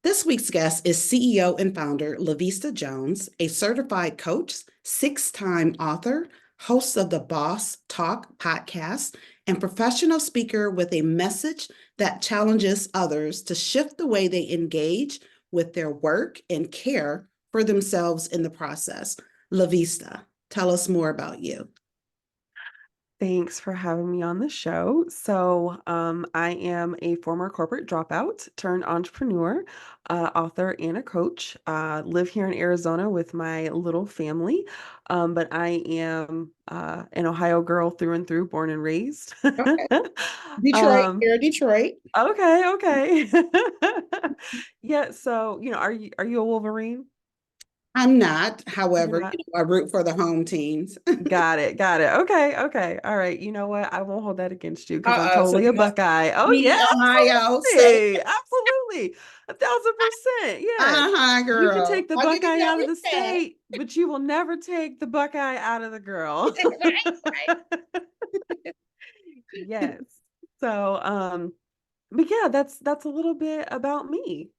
This week's guest is CEO and founder Lavista Jones, a certified coach, six-time author, host of the Boss Talk podcast, and professional speaker with a message that challenges others to shift the way they engage with their work and care for themselves in the process. Lavista, tell us more about you. Thanks for having me on the show. I am a former corporate dropout turned entrepreneur, author, and a coach. Live here in Arizona with my little family, but I am an Ohio girl through and through, born and raised. Okay. Detroit, um, here, Detroit. okay. Yeah. So, are you a Wolverine? I'm not, You're however, not. I root for the home teams. Got it. Got it. Okay. All right. You know what? I won't hold that against you because I'm So totally a you must Buckeye. Oh yeah, be Ohio. Say, absolutely. Absolutely. 1,000%. Yeah. You can girl. take the I'll give you Buckeye that out of the respect. state, but you will never take the Buckeye out of the girl. Right, Yes. So, but yeah, that's a little bit about me.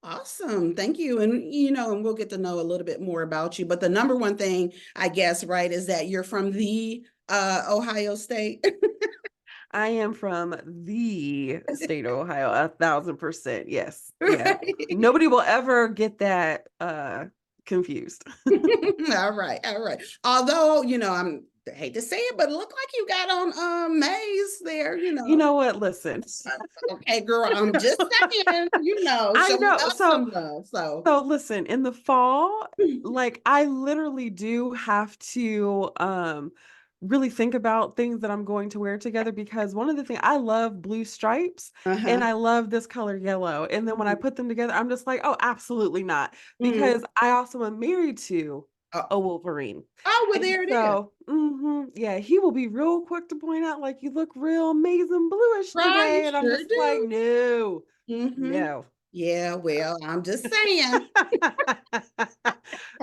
awesome. Thank you. And we'll get to know a little bit more about you. But the number one thing, I guess, right, is that you're from the Ohio State. I am from the state of Ohio, 1,000%. Yes. Yeah. Right. Nobody will ever get that confused. All right, all right. Although, I hate to say it, but it looked like you got on Maze You know what? Listen. Okay, girl, I'm just saying, I show know. us some love. So So listen, in the fall, like I literally do have to really think about things that I'm going to wear together because one of the things I love blue stripes and uh-huh. I love this color yellow. And then when I put them together, I'm just like, oh, absolutely not. Mm-hmm. Because I also am married to Oh, a Wolverine. oh, well, And there it is. so, yeah, he will be real quick to point out, like, you look real amazing bluish Right, you today. And I'm sure just like, do. no, Mm-hmm. no. Yeah, well, I'm just saying.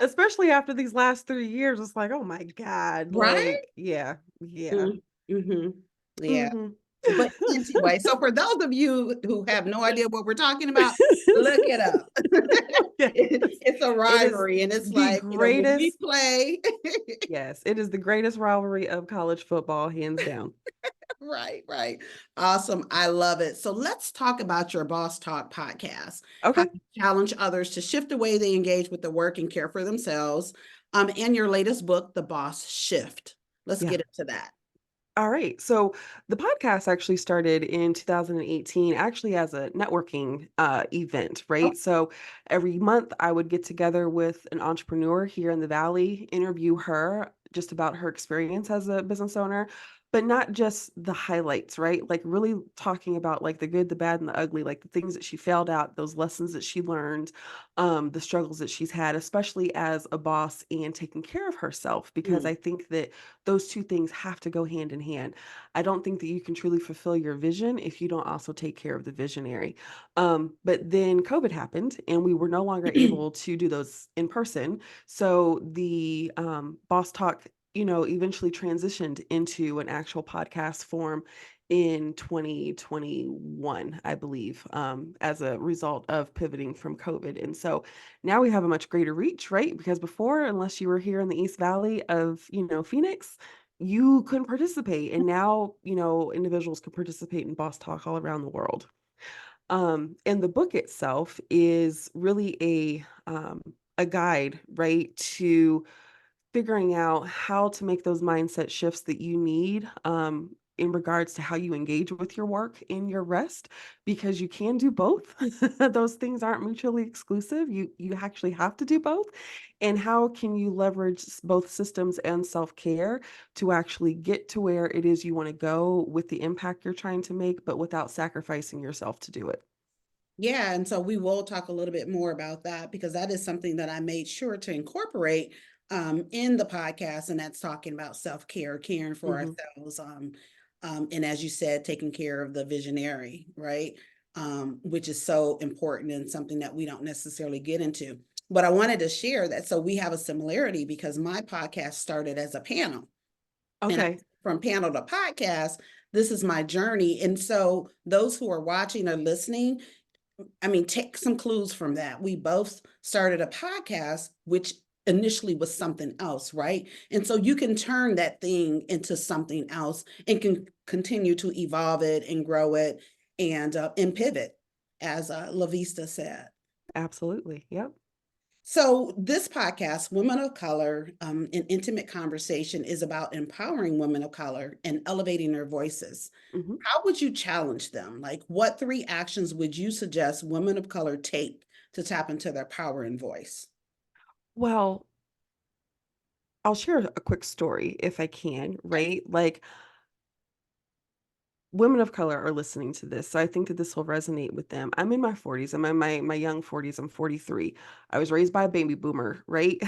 Especially after these last 3 years, it's like, oh my God, Right? like, yeah, yeah. Mm-hmm. Yeah. Hmm. But anyway, so for those of you who have no idea what we're talking about, look it up. Yes. It's a It is rivalry, and it's the like, when we greatest, play. yes, it is the greatest rivalry of college football, hands down. Right, right. Awesome. I love it. So let's talk about your Boss Talk podcast. How Okay. you challenge others to shift the way they engage with the work and care for themselves. And your latest book, The Boss Shift. Let's Yeah. get into that. All right. So the podcast actually started in 2018, actually as a networking event, Oh, right? So every month I would get together with an entrepreneur here in the Valley, interview her just about her experience as a business owner, but not just the highlights, right? Like really talking about like the good, the bad, and the ugly, like the things that she failed at, those lessons that she learned, the struggles that she's had, especially as a boss and taking care of herself, because mm, I think that those two things have to go hand in hand. I don't think that you can truly fulfill your vision if you don't also take care of the visionary. But then COVID happened and we were no longer able to do those in person. So the Boss Talk, eventually transitioned into an actual podcast form in 2021, I believe, as a result of pivoting from COVID. And so now we have a much greater reach, right? Because before, unless you were here in the East Valley of, Phoenix, you couldn't participate. And now, individuals can participate in Boss Talk all around the world. And the book itself is really a guide, right, to figuring out how to make those mindset shifts that you need in regards to how you engage with your work and your rest, because you can do both. Those things aren't mutually exclusive. You actually have to do both. And how can you leverage both systems and self-care to actually get to where it is you want to go with the impact you're trying to make, but without sacrificing yourself to do it? Yeah, and so we will talk a little bit more about that because that is something that I made sure to incorporate in the podcast, and that's talking about self-care, caring for Hmm. ourselves, and as you said, taking care of the visionary, right? Which is so important and something that we don't necessarily get into. But I wanted to share that so we have a similarity because my podcast started as a panel, and Okay. from panel to podcast, this is my journey. And so those who are watching or listening, I mean, take some clues from that. We both started a podcast, which initially was something else, right? And so you can turn that thing into something else and can continue to evolve it and grow it and pivot, as Lavista said. Absolutely. Yep. So this podcast, Women of Color, an intimate conversation, is about empowering women of color and elevating their voices. Hmm. How would you challenge them? Like, what three actions would you suggest women of color take to tap into their power and voice? Well, I'll share a quick story if I can, right? Like, women of color are listening to this, so I think that this will resonate with them. I'm in my 40s. I'm in my young 40s. I'm 43. I was raised by a baby boomer, right?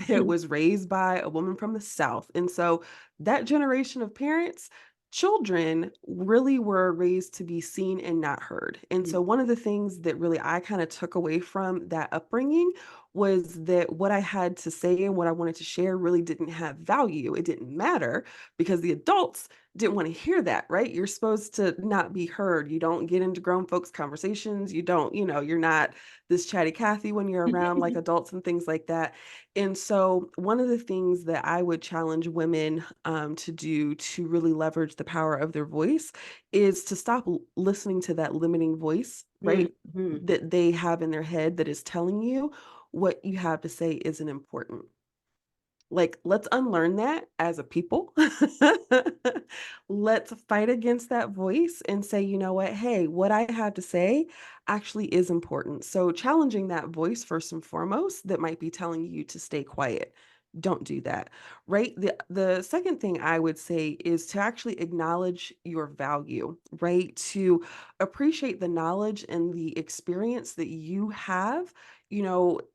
That was raised by a woman from the South. And so that generation of parents, children really were raised to be seen and not heard. And so one of the things that really I kind of took away from that upbringing was that what I had to say and what I wanted to share really didn't have value. It didn't matter because the adults didn't want to hear that, right? You're supposed to not be heard. You don't get into grown folks' conversations. You don't, you're not this chatty Cathy when you're around like adults and things like that. And so, one of the things that I would challenge women to do to really leverage the power of their voice is to stop listening to that limiting voice, right? Mhm. That they have in their head that is telling you what you have to say isn't important. Like, let's unlearn that as a people. Let's fight against that voice and say, you know what? Hey, what I have to say actually is important. So, challenging that voice first and foremost that might be telling you to stay quiet. Don't do that. Right? The second thing I would say is to actually acknowledge your value, right? To appreciate the knowledge and the experience that you have,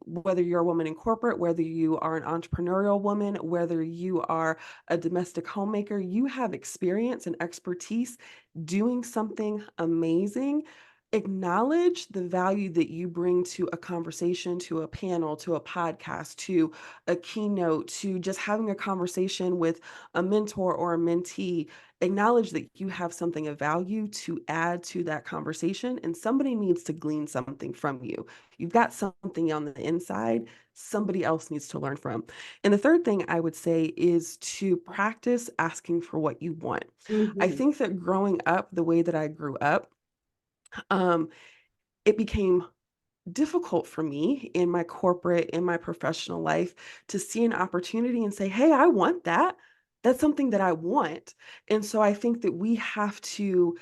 whether you're a woman in corporate, whether you are an entrepreneurial woman, whether you are a domestic homemaker, you have experience and expertise doing something amazing. Acknowledge the value that you bring to a conversation, to a panel, to a podcast, to a keynote, to just having a conversation with a mentor or a mentee. Acknowledge that you have something of value to add to that conversation, and somebody needs to glean something from you. You've got something on the inside somebody else needs to learn from. And the third thing I would say is to practice asking for what you want. I Mhm. think that growing up the way that I grew up, um, it became difficult for me in my corporate, in my professional life to see an opportunity and say, hey, I want that. That's something that I want. And so I think that we have to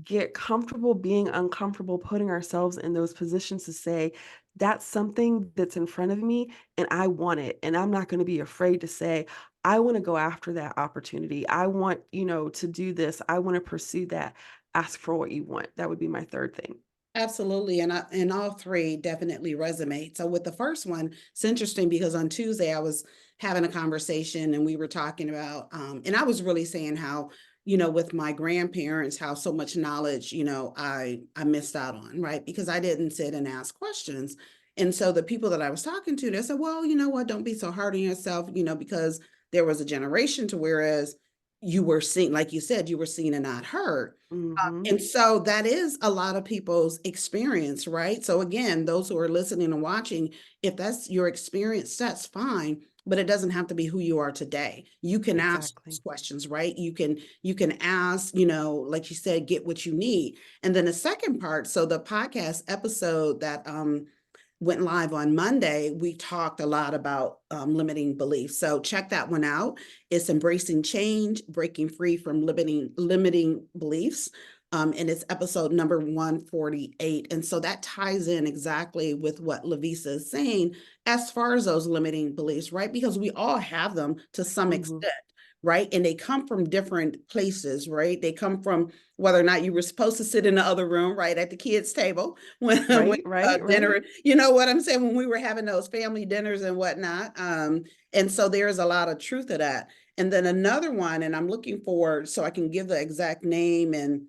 get comfortable being uncomfortable, putting ourselves in those positions to say, that's something that's in front of me and I want it. And I'm not going to be afraid to say, I want to go after that opportunity. I want, to do this. I want to pursue that. Ask for what you want. That would be my third thing. Absolutely. And all three definitely resonate. So with the first one, it's interesting because on Tuesday I was having a conversation and we were talking about and I was really saying how, with my grandparents, how so much knowledge, I missed out on, right? Because I didn't sit and ask questions. And so the people that I was talking to, they said, well, you know what, don't be so hard on yourself, because there was a generation to whereas you were seen, like you said, you were seen and not heard. Hmm. And so that is a lot of people's experience, right? So again, those who are listening and watching, if that's your experience, that's fine, but it doesn't have to be who you are today. You can ask Exactly. questions, right? You can ask, like you said, get what you need. And then the second part, so the podcast episode that went live on Monday, we talked a lot about limiting beliefs. So check that one out. It's embracing change, breaking free from limiting beliefs. And it's episode number 148. And so that ties in exactly with what Lavisa is saying as far as those limiting beliefs, right? Because we all have them to some Hmm. extent, right? And they come from different places, right? They come from whether or not you were supposed to sit in the other room, right, at the kids' table when Right, right, dinner, right. you know what I'm saying, when we were having those family dinners and whatnot. And so there's a lot of truth to that. And then another one, and I'm looking for, so I can give the exact name and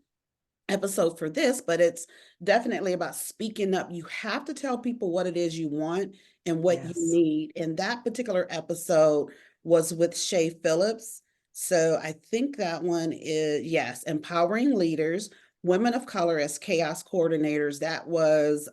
episode for this, but it's definitely about speaking up. You have to tell people what it is you want and what you Yes. need. And that particular episode was with Shay Phillips. So I think that one is, yes, empowering leaders, women of color as chaos coordinators. That was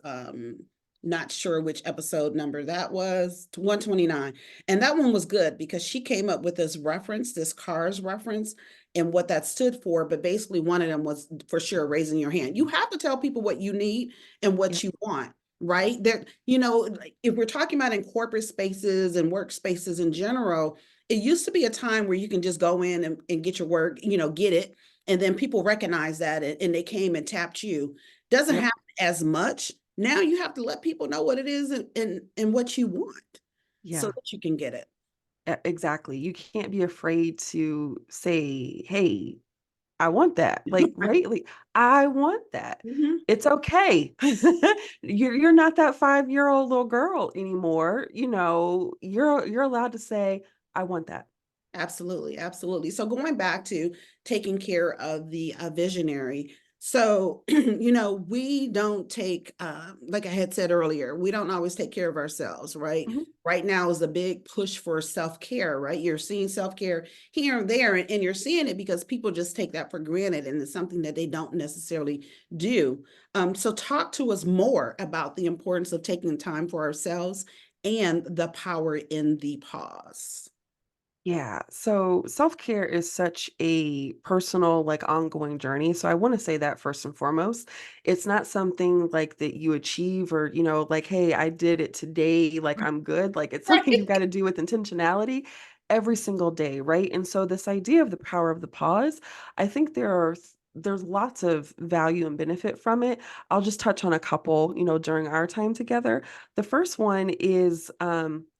not sure which episode number that was, 129. And that one was good because she came up with this reference, this CARS reference, and what that stood for. But basically, one of them was for sure raising your hand. You have to tell people what you need and what Yep. you want, right? There, you know, if we're talking about in corporate spaces and workspaces in general, it used to be a time where you can just go in and get your work, you know, get it. And then people recognize that and they came and tapped you. Doesn't Yep. happen as much. Now you have to let people know what it is and what you want so Yeah. that you can get it. Exactly. You can't be afraid to say, "Hey, I want that." Like, right? Like, I want that. Mhm. It's okay. You're not that 5-year-old little girl anymore. You're allowed to say, "I want that." Absolutely, absolutely. So going back to taking care of the visionary. So, you know, we don't take, like I had said earlier, we don't always take care of ourselves, right? Mhm. Right now is a big push for self-care, right? You're seeing self-care here and there, and you're seeing it because people just take that for granted, and it's something that they don't necessarily do. So talk to us more about the importance of taking time for ourselves and the power in the pause. Yeah. So self-care is such a personal, like ongoing journey. So I want to say that first and foremost, it's not something like that you achieve or, like, hey, I did it today, like I'm good. Like it's something you've Right. got to do with intentionality every single day, right? And so this idea of the power of the pause, I think there's lots of value and benefit from it. I'll just touch on a couple, during our time together. The first one is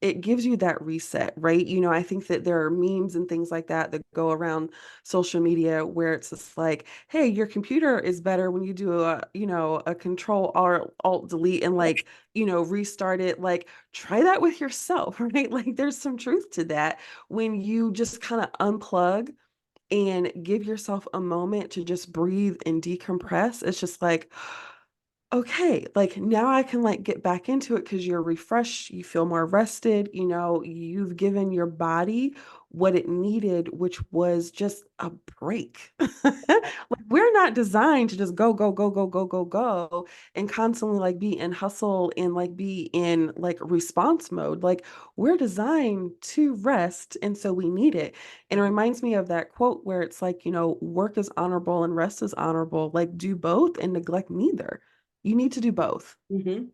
it gives you that reset, right? I think that there are memes and things like that that go around social media where it's just like, hey, your computer is better when you do a control alt delete and like, restart it. Like try that with yourself, right? Like there's some truth to that when you just kind of unplug and give yourself a moment to just breathe and decompress. It's just like, okay, like now I can like get back into it because you're refreshed, you feel more rested, you've given your body what it needed, which was just a break. Like we're not designed to just go, go, go, go, go, go, go, and constantly like be in hustle and like be in like response mode. Like we're designed to rest, and so we need it. And it reminds me of that quote where it's like, work is honorable and rest is honorable. Like do both and neglect neither. You need to do both. Mhm.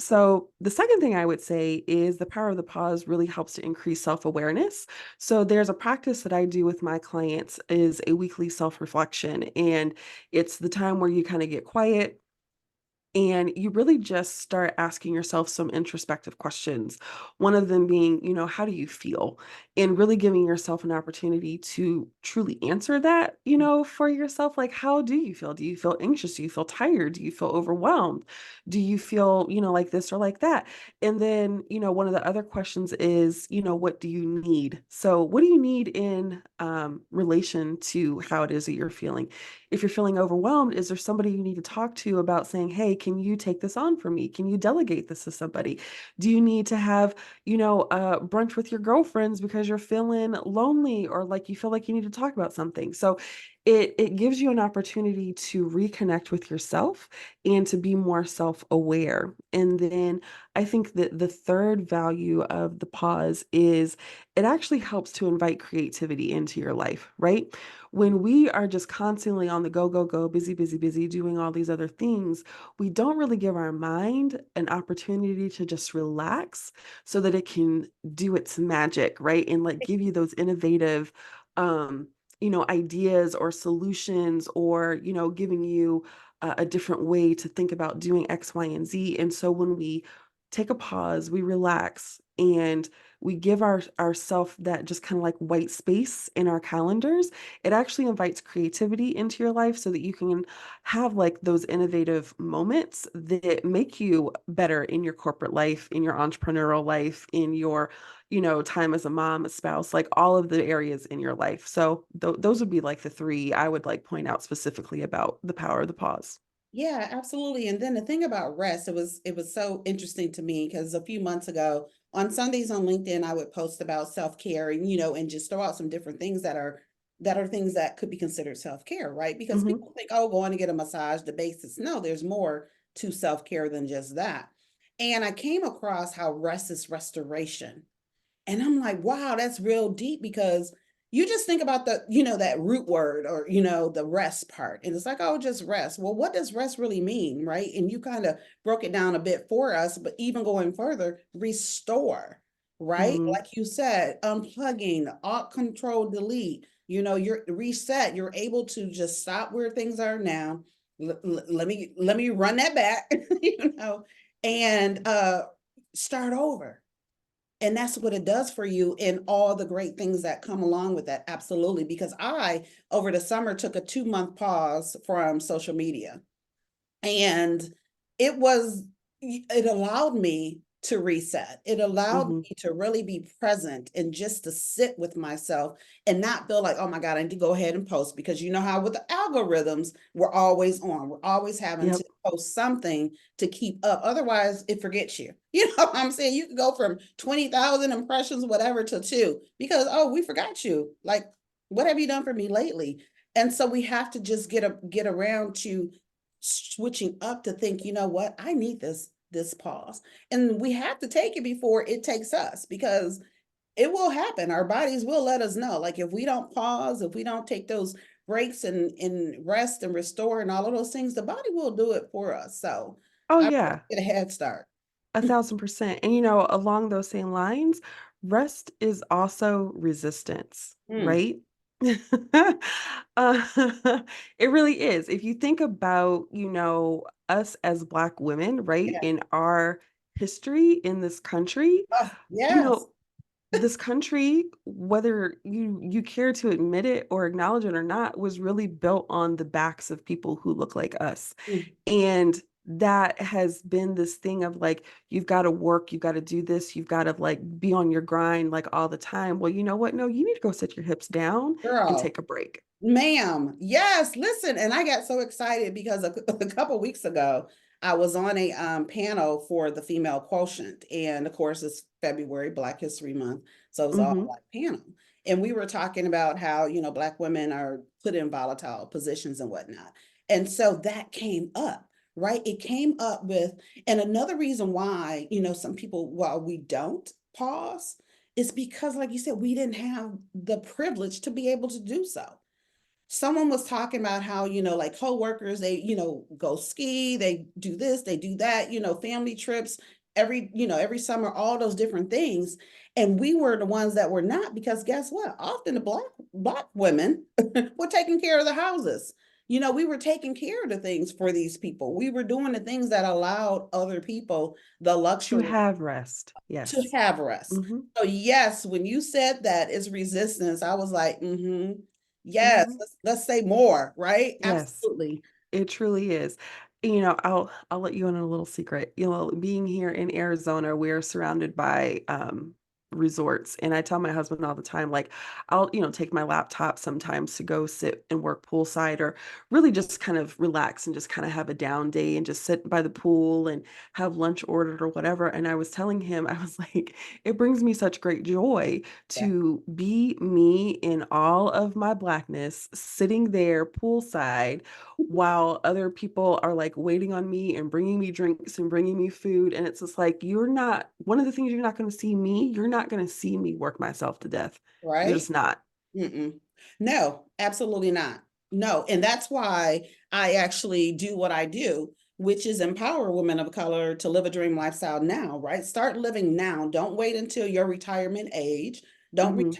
So the second thing I would say is the power of the pause really helps to increase self-awareness. So there's a practice that I do with my clients is a weekly self-reflection, and it's the time where you kind of get quiet and you really just start asking yourself some introspective questions. One of them being, how do you feel? And really giving yourself an opportunity to truly answer that, for yourself. Like, how do you feel? Do you feel anxious? Do you feel tired? Do you feel overwhelmed? Do you feel, like this or like that? And then, one of the other questions is, what do you need? So, what do you need in relation to how it is that you're feeling? If you're feeling overwhelmed, is there somebody you need to talk to about saying, hey, can you take this on for me? Can you delegate this to somebody? Do you need to have, brunch with your girlfriends because you're feeling lonely or like you feel like you need to talk about something? So it gives you an opportunity to reconnect with yourself and to be more self-aware. And then I think that the third value of the pause is it actually helps to invite creativity into your life, right? When we are just constantly on the go, go, go, busy, busy, busy, doing all these other things, we don't really give our mind an opportunity to just relax so that it can do its magic, right? And like give you those innovative, ideas or solutions or, giving you a different way to think about doing X, Y, and Z. And so when we take a pause, we relax and we give ourself that just kind of like white space in our calendars, it actually invites creativity into your life so that you can have like those innovative moments that make you better in your corporate life, in your entrepreneurial life, in your, time as a mom, a spouse, like all of the areas in your life. So those would be like the three I would like point out specifically about the power of the pause. Yeah, absolutely. And then the thing about rest, it was so interesting to me because a few months ago on Sundays on LinkedIn, I would post about self-care and and just throw out some different things that are that are things that could be considered self-care, right? Because Mm-hmm. people think, oh, going to get a massage, the basics. No, there's more to self-care than just that. And I came across how rest is restoration. And I'm like, wow, that's real deep because you just think about the, that root word or, the rest part. And it's like, oh, just rest. Well, what does rest really mean? Right. And you kind of broke it down a bit for us, but even going further, restore, right? Mm-hmm. Like you said, unplugging, alt control, delete, you're reset. You're able to just stop where things are now. Let me run that back, and start over, and that's what it does for you and all the great things that come along with that. Absolutely. Because I, over the summer, took a 2-month pause from social media. And it was, it allowed me to reset. It allowed Mm-hmm. me to really be present and just to sit with myself and not feel like, oh my God, I need to go ahead and post, because you know how with the algorithms, we're always on. We're always having to Yep. post something to keep up. Otherwise, it forgets you. You know what I'm saying? You can go from 20,000 impressions, whatever, to two, because, oh, we forgot you. Like, what have you done for me lately? And so we have to just get around to switching up to think, you know what, I need this pause. And we have to take it before it takes us, because it will happen. Our bodies will let us know. Like if we don't pause, if we don't take those breaks and rest and restore and all of those things, the body will do it for us. So Oh I yeah. get a head start. 1,000%. And along those same lines, rest is also resistance, Mm, right? Uh, it really is. If you think about, us as Black women, right, yeah. in our history in this country, Oh, you yes. know, this country, whether you care to admit it or acknowledge it or not, was really built on the backs of people who look like us. Mm, And that has been this thing of like, you've got to work, you've got to do this, you've got to like be on your grind like all the time. Well, you know what? No, you need to go sit your hips down and girl. take a break. Ma'am, yes, listen, and I got so excited because a couple weeks ago, I was on a panel for the female quotient, and of course, it's February, Black History Month, so it was all Hmm. Black panel, and we were talking about how Black women are put in volatile positions and whatnot, and so that came up, right? It came up with, and another reason why some people, while we don't pause, is because, like you said, we didn't have the privilege to be able to do so. Someone was talking about how like coworkers, they go ski, they do this, they do that, family trips every summer, all those different things, and we were the ones that were not, because guess what, often the black women were taking care of the houses. We were taking care of the things for these people. We were doing the things that allowed other people the To luxury have rest. to Yes. have rest. Hmm. So yes, when you said that it's resistance, I was like, yes, Hmm. let's say more, right? Yes. Absolutely. It truly is. I'll let you in on a little secret. Being here in Arizona, we're surrounded by resorts. And I tell my husband all the time, like, I'll, take my laptop sometimes to go sit and work poolside or really just kind of relax and just kind of have a down day and just sit by the pool and have lunch ordered or whatever. And I was telling him, I was like, it brings me such great joy Yeah. to be me in all of my Blackness, sitting there poolside while other people are like waiting on me and bringing me drinks and bringing me food. And it's just like, you're not, one of the things you're not going to see me, you're not going to see me work myself to death. You're Right? just not. Mm-mm. No, absolutely not. No. And that's why I actually do what I do, which is empower women of color to live a dream lifestyle now, right? Start living now. Don't wait until your retirement age. Hmm.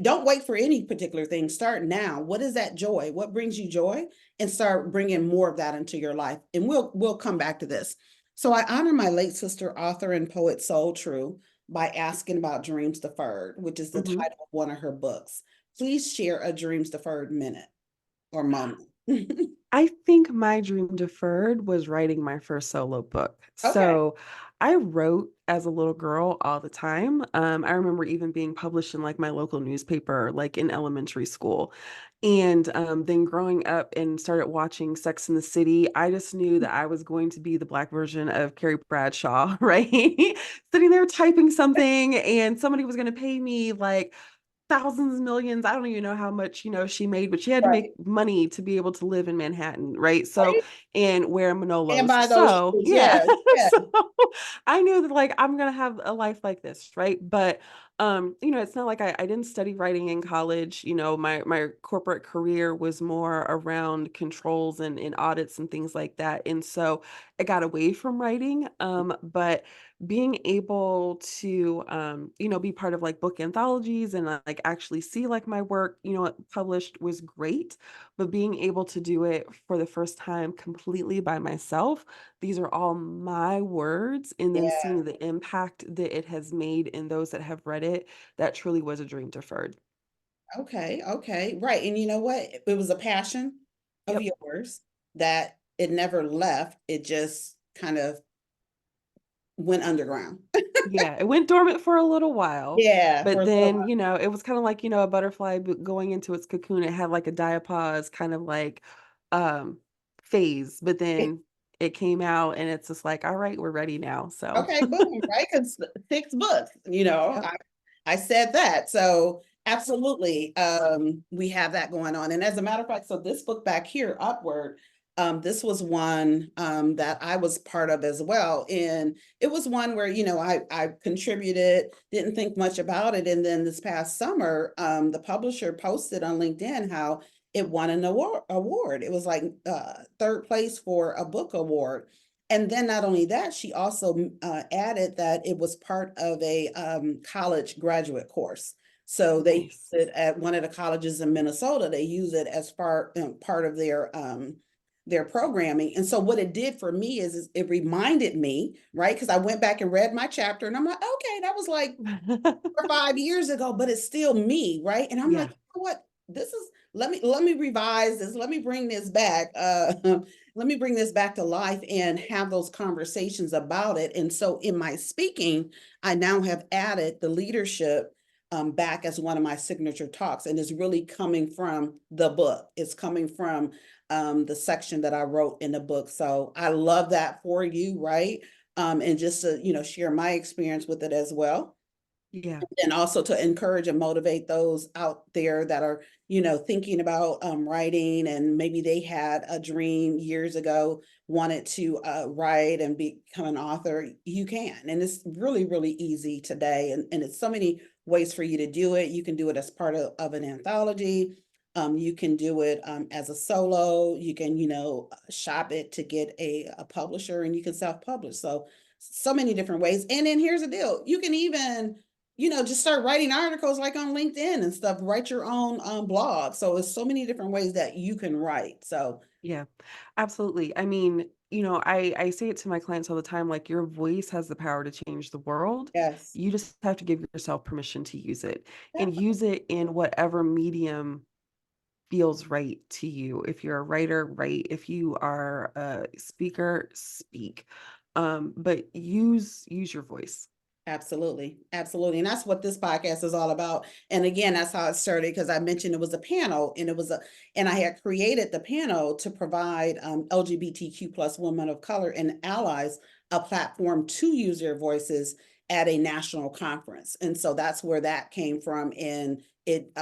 Don't wait for any particular thing. Start now. What is that joy? What brings you joy? And start bringing more of that into your life. And we'll come back to this. So I honor my late sister, author and poet Soul True, by asking about dreams deferred, which is the Hmm. title of one of her books. Please share a dreams deferred minute or moment. I think my dream deferred was writing my first solo book. Okay. So I wrote as a little girl all the time. I remember even being published in like my local newspaper, like in elementary school. And then growing up and started watching Sex in the City, I just knew that I was going to be the Black version of Carrie Bradshaw, right? Sitting there typing something, and somebody was going to pay me like thousands, millions. I don't even know how much, she made, but she had to Right. make money to be able to live in Manhattan, right? So, Right. and wear And Manolos. buy those So, shoes. yeah. Yes. Yes. So I knew that like I'm gonna have a life like this, right? But it's not like I didn't study writing in college. My corporate career was more around controls and audits and things like that. And so I got away from writing. But being able to be part of like book anthologies and like actually see like my work published was great, but being able to do it for the first time completely by myself, these are all my words, and then Yeah. seeing the impact that it has made in those that have read it, that truly was a dream deferred. Okay. Okay. Right. And you know what? It was a passion of Yep. yours that it never left. It just kind of went underground. Yeah, it went dormant for a little while, Yeah. For but a little then, it was kind of like, a butterfly going into its cocoon. It had like a diapause kind of like um phase, but while. then it came out and it's just like, all right, we're ready now. So, Okay, boom, right? Because 6 books, yep. I said that. So absolutely, we have that going on. And as a matter of fact, so this book back here, Upward, this was one that I was part of as well. And it was one where, I contributed, didn't think much about it. And then this past summer, the publisher posted on LinkedIn how it won an award. It was like third place for a book award. And then not only that, she also added that it was part of a college graduate course. So they use Nice. it at one of the colleges in Minnesota. They use it as part of their programming. And so what it did for me is it reminded me, right? Because I went back and read my chapter, and I'm like, okay, that was like 4 or 5 years ago, but it's still me, right? And I'm like, Yeah. you know what? This is let me revise this. Let me bring this back. Let me bring this back to life and have those conversations about it. And so in my speaking, I now have added the leadership back as one of my signature talks, and it's really coming from the book. It's coming from the section that I wrote in the book. So I love that for you, right? And just to share my experience with it as well, Yeah. and also to encourage and motivate those out there that are thinking about writing, and maybe they had a dream years ago, wanted to write and become an author. You can, and it's really really easy today, and it's so many ways for you to do it. You can do it as part of an anthology. You can do it as a solo. You can shop it to get a publisher, and you can self-publish. So many different ways. And then here's the deal: you can even just start writing articles like on LinkedIn and stuff, write your own blog. So it's so many different ways that you can write. So Yeah, absolutely. I mean, I say it to my clients all the time, like your voice has the power to change the world. yes, You just have to give yourself permission to use it and definitely. use it in whatever medium feels right to you. If you're a writer, write. If you are a speaker, speak. But use your voice. Absolutely. Absolutely. And that's what this podcast is all about. And again, that's how it started, because I mentioned it was a panel, and I had created the panel to provide LGBTQ plus women of color and allies a platform to use their voices at a national conference. And so that's where that came from. And it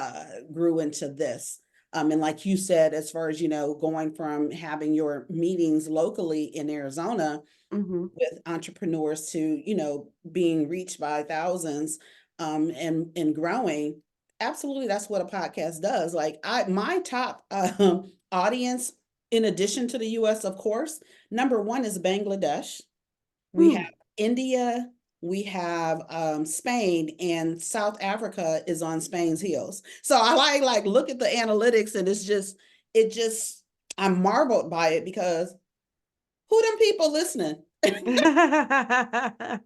grew into this. And like you said, as far as, going from having your meetings locally in Arizona Hmm. with entrepreneurs to being reached by thousands, and growing. Absolutely, that's what a podcast does. Like my top audience, in addition to the US, of course, number one is Bangladesh. We have Hmm. India, we have Spain, and South Africa is on Spain's heels. So I like look at the analytics, and it just I'm marveled by it, because who them people listening? There are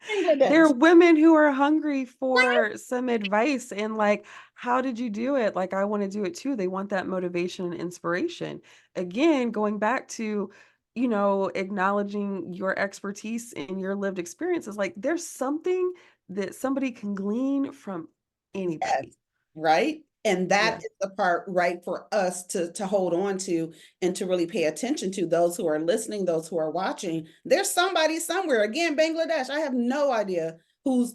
Bangladesh. women who are hungry Right? for some advice and like, how did you do it? Like, I want to do it too. They want that motivation and inspiration. Again, going back to, acknowledging your expertise and your lived experiences, like there's something that somebody can glean from Yes. anybody. Right. And that Yeah. is the part, right, for us to hold on to, and to really pay attention to those who are listening, those who are watching. There's somebody somewhere. Again, Bangladesh. I have no idea who's,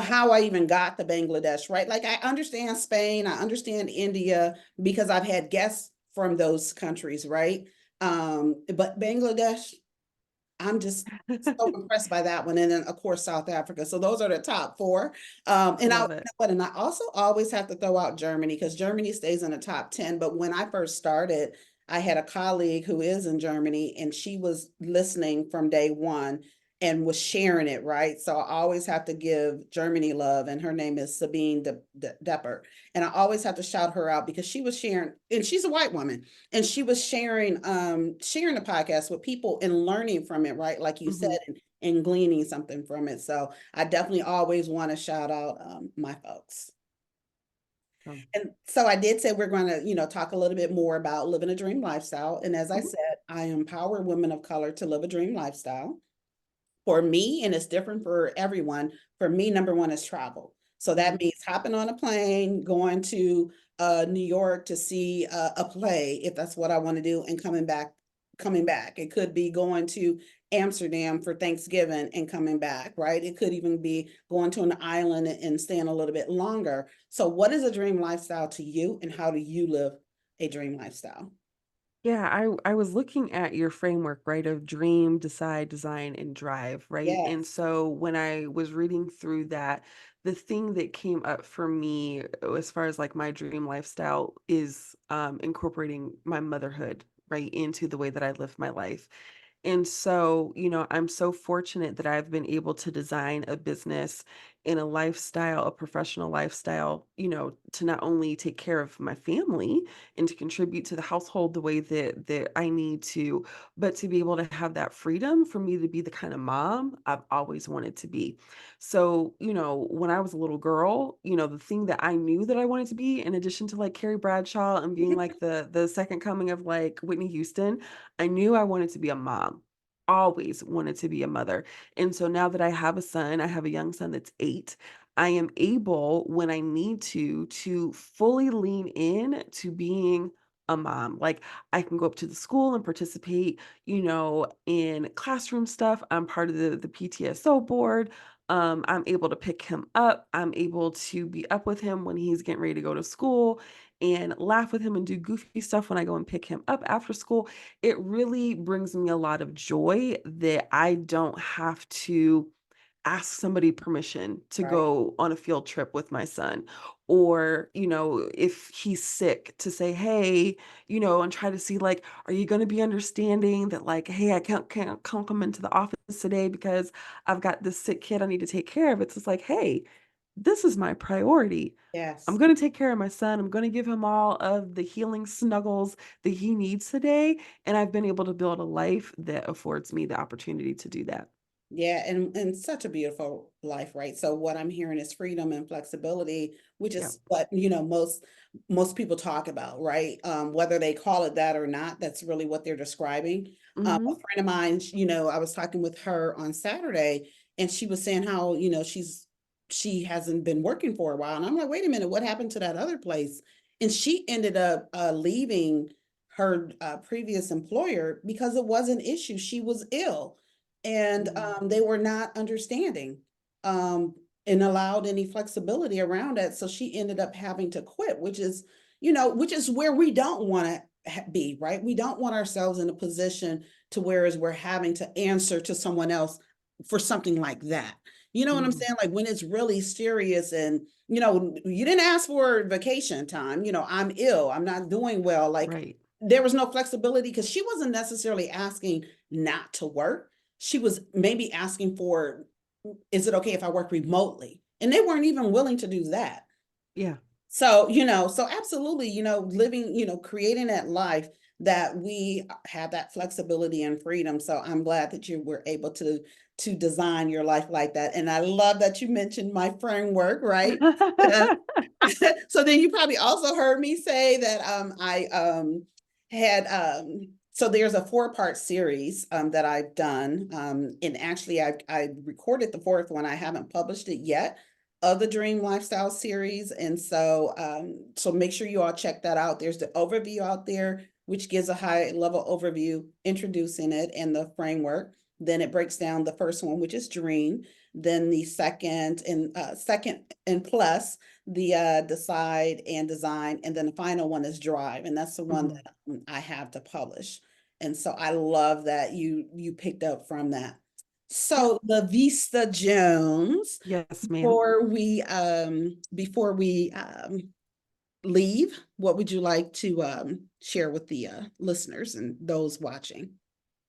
how I even got to Bangladesh, right? Like I understand Spain, I understand India because I've had guests from those countries, right? But Bangladesh, I'm just so impressed by that one. And then of course South Africa. So those are the top four. I And I, you love know it. what, and I also always have to throw out Germany because Germany stays in the top 10. But when I first started, I had a colleague who is in Germany and she was listening from day one and was sharing it, right? So I always have to give Germany love, and her name is Sabine Depper. And I always have to shout her out because she was sharing, and she's a white woman, and she was sharing the podcast with people and learning from it, right? Like you said, Hmm. and gleaning something from it. So I definitely always want to shout out my folks. So, And so I did say we're going to, talk a little bit more about living a dream lifestyle. And as I mhm, said, I empower women of color to live a dream lifestyle. For me, and it's different for everyone, for me, number one is travel. So that mhm. means hopping on a plane, going to New York to see a play, if that's what I want to do, and coming back. It could be going to Amsterdam for Thanksgiving and coming back, right? It could even be going to an island and staying a little bit longer. So what is a dream lifestyle to you, and how do you live a dream lifestyle? Yeah, I was looking at your framework, right, of dream, decide, design, and drive, right? And Yes. so when I was reading through that, the thing that came up for me as far as like my dream lifestyle is incorporating my motherhood, right, into the way that I live my life. And so, I'm so fortunate that I've been able to design a business and a lifestyle, a professional lifestyle, to not only take care of my family and to contribute to the household the way that I need to, but to be able to have that freedom for me to be the kind of mom I've always wanted to be. So, when I was a little girl, the thing that I knew that I wanted to be, in addition to like Carrie Bradshaw and being like the second coming of like Whitney Houston, I knew I wanted to be a mom, always wanted to be a mother. And so now that I have a son, I have a young son that's 8, I am able, when I need to fully lean in to being a mom. Like, I can go up to the school and participate, in classroom stuff. I'm part of the PTSO board. I'm able to pick him up. I'm able to be up with him when he's getting ready to go to school and laugh with him and do goofy stuff when I go and pick him up after school. It really brings me a lot of joy that I don't have to ask somebody permission to Right. go on a field trip with my son, or if he's sick, to say hey, and try to see like, are you going to be understanding that, like, hey, I can't come into the office today because I've got this sick kid I need to take care of. It's just like, hey, this is my priority. I'm Yes. going to take care of my son. I'm going to give him all of the healing snuggles that he needs today. And I've been able to build a life that affords me the opportunity to do that. Yeah, and such a beautiful life, right? So what I'm hearing is freedom and flexibility, which Yeah. is what, most people talk about, right? Whether they call it that or not, that's really what they're describing. A Hmm. friend of mine, I was talking with her on Saturday, and she was saying how, she hasn't been working for a while. And I'm like, wait a minute, what happened to that other place? And she ended up leaving her previous employer because it was an issue. She was ill, and Hmm. they were not understanding, um, and allowed any flexibility around that. So she ended up having to quit, which is where we don't want to be, right? We don't want ourselves in a position to whereas we're having to answer to someone else for something like that. You know what I'm Hmm. saying? Like when it's really serious, and you didn't ask for vacation time. I'm ill. I'm not doing well. Like Right. there was no flexibility because she wasn't necessarily asking not to work. She was maybe asking for, is it okay if I work remotely? And they weren't even willing to do that. Yeah. So absolutely, living, creating that life that we have that flexibility and freedom. So I'm glad that you were able to design your life like that. And I love that you mentioned my framework, right? Uh, so then you probably also heard me say that I had so there's a 4-part series that I've done, and actually I recorded the fourth one. I haven't published it yet, of the Dream Lifestyle series. And so make sure you all check that out. There's the overview out there, which gives a high level overview introducing it and the framework. Then it breaks down the first one, which is dream. Then the second and plus the decide and design, and then the final one is drive, and that's the one Mhm. that I have to publish. And so I love that you picked up from that. Yep. So Lavista Jones, Yes, ma'am. before we leave, what would you like to share with the listeners and those watching?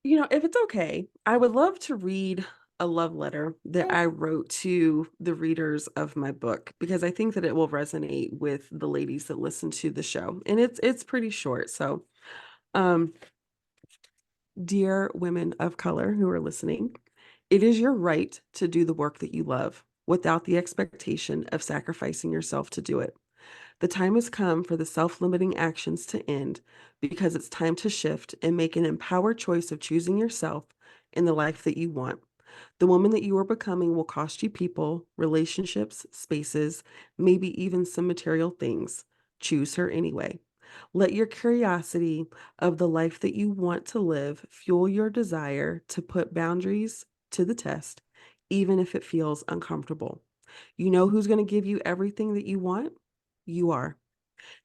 If it's okay, I would love to read a love letter that Oh, I wrote to the readers of my book because I think that it will resonate with the ladies that listen to the show. And it's pretty short. So, um, dear women of color who are listening, it is your right to do the work that you love without the expectation of sacrificing yourself to do it. The time has come for the self limiting actions to end because it's time to shift and make an empowered choice of choosing yourself in the life that you want. The woman that you are becoming will cost you people, relationships, spaces, maybe even some material things. Choose her anyway. Let your curiosity of the life that you want to live fuel your desire to put boundaries to the test, even if it feels uncomfortable. You know who's going to give you everything that you want? You are.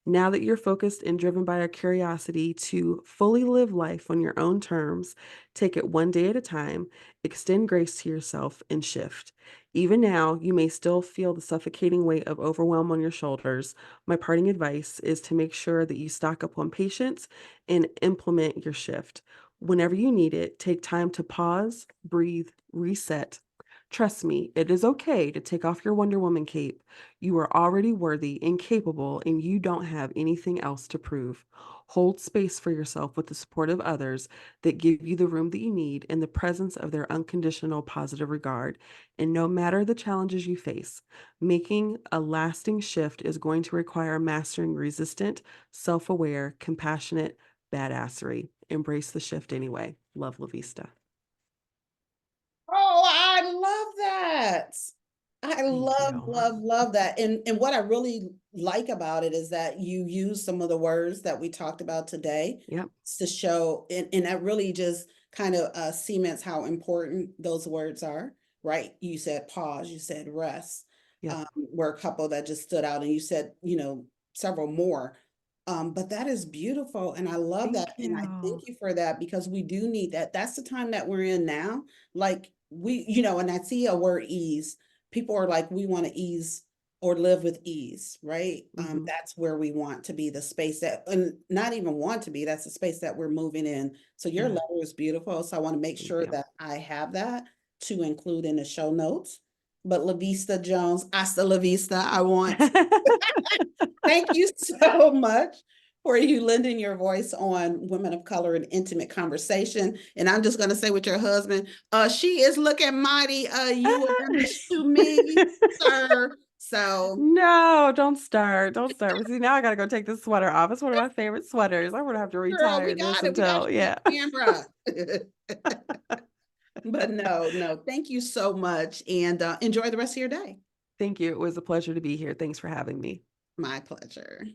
Now that you're focused and driven by a curiosity to fully live life on your own terms, take it one day at a time, extend grace to yourself, and shift. Even now, you may still feel the suffocating weight of overwhelm on your shoulders. My parting advice is to make sure that you stock up on patience and implement your shift. Whenever you need it, take time to pause, breathe, reset. Trust me, it is okay to take off your Wonder Woman cape. You are already worthy and capable, and you don't have anything else to prove. Hold space for yourself with the support of others that give you the room that you need in the presence of their unconditional positive regard. And no matter the challenges you face, making a lasting shift is going to require mastering resistant, self aware, compassionate badassery. Embrace the shift anyway. Love, La Vista. oh, I love that. I Thank love, you. love, love that. And what I really like about it is that you use some of the words that we talked about today Yep. to show, and that really just kind of cements how important those words are, right? You said pause, you said rest, Yep. were a couple that just stood out, and you said, several more. But that is beautiful, and I love that, Thank and I you. thank you for that because we do need that. That's the time that we're in now. Like and I see a word ease. People are like, we want to ease or live with ease, right? Hmm. That's where we want to be, the space that, and not even want to be, that's the space that we're moving in. So your Yeah. letter is beautiful. So I want to make Thank sure you. that I have that to include in the show notes. But La Vista Jones, hasta la vista. I want Thank you so much for you lending your voice on women of color and intimate conversation. And I'm just going to say with your husband, she is looking mighty you-ish to me, sir. So, No, don't start. Don't start. See, now I gotta go take this sweater off. It's one of my favorite sweaters. I'm gonna have to girl, retire we this got it. We got until, you on yeah. camera. But no, no, thank you so much and enjoy the rest of your day. Thank you. It was a pleasure to be here. Thanks for having me. My pleasure.